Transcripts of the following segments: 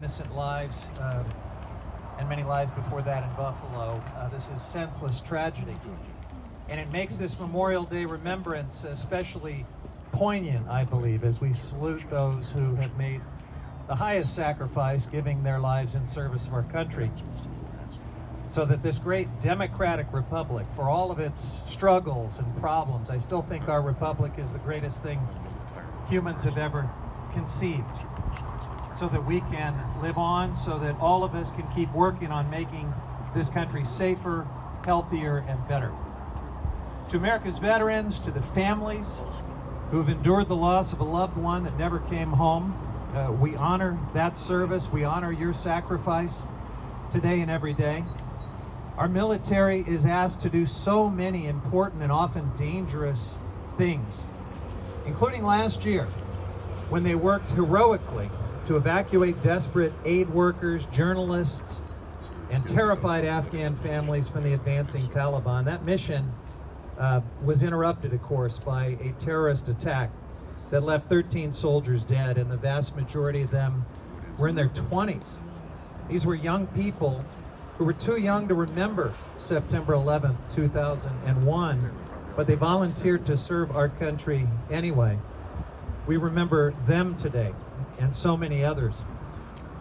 Innocent lives and many lives before that in Buffalo. This is senseless tragedy. And it makes this Memorial Day remembrance especially poignant, I believe, as we salute those who have made the highest sacrifice, giving their lives in service of our country, so that this great democratic republic, for all of its struggles and problems, I still think our republic is the greatest thing humans have ever conceived, so that we can live on, so that all of us can keep working on making this country safer, healthier, and better. To America's veterans, to the families who've endured the loss of a loved one that never came home, we honor that service. We honor your sacrifice today and every day. Our military is asked to do so many important and often dangerous things, including last year when they worked heroically to evacuate desperate aid workers, journalists, and terrified Afghan families from the advancing Taliban. That mission was interrupted, of course, by a terrorist attack that left 13 soldiers dead, and the vast majority of them were in their 20s. These were young people who were too young to remember September 11th, 2001, but they volunteered to serve our country anyway. We remember them today, and so many others,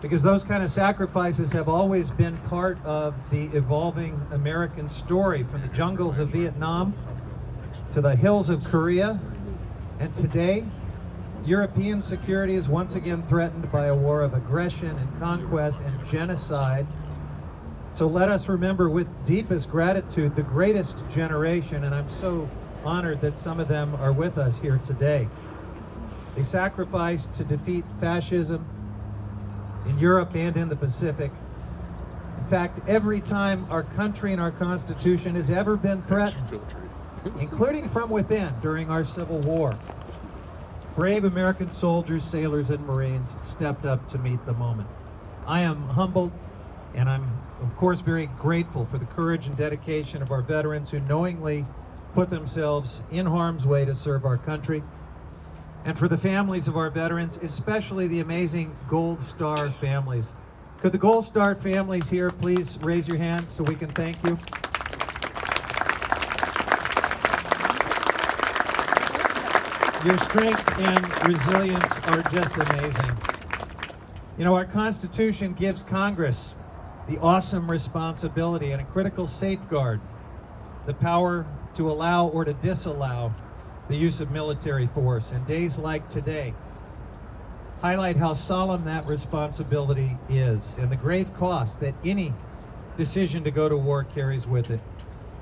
because those kind of sacrifices have always been part of the evolving American story, from the jungles of Vietnam to the hills of Korea. And today, European security is once again threatened by a war of aggression and conquest and genocide. So let us remember with deepest gratitude the greatest generation, and I'm so honored that some of them are with us here today. They sacrificed to defeat fascism in Europe and in the Pacific. In fact, every time our country and our Constitution has ever been threatened, including from within during our Civil War, brave American soldiers, sailors, and Marines stepped up to meet the moment. I am humbled, and I'm, of course, very grateful for the courage and dedication of our veterans who knowingly put themselves in harm's way to serve our country. And for the families of our veterans, especially the amazing Gold Star families. Could the Gold Star families here please raise your hands so we can thank you? Your strength and resilience are just amazing. You know, our Constitution gives Congress the awesome responsibility and a critical safeguard, the power to allow or to disallow the use of military force. And days like today highlight how solemn that responsibility is and the grave cost that any decision to go to war carries with it.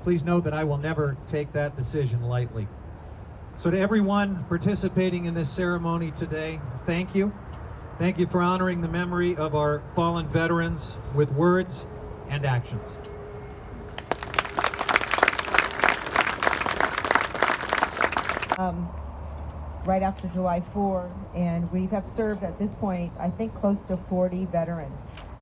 Please know that I will never take that decision lightly. So to everyone participating in this ceremony today, thank you. Thank you for honoring the memory of our fallen veterans with words and actions. Right after July 4, and we have served at this point, I think, close to 40 veterans.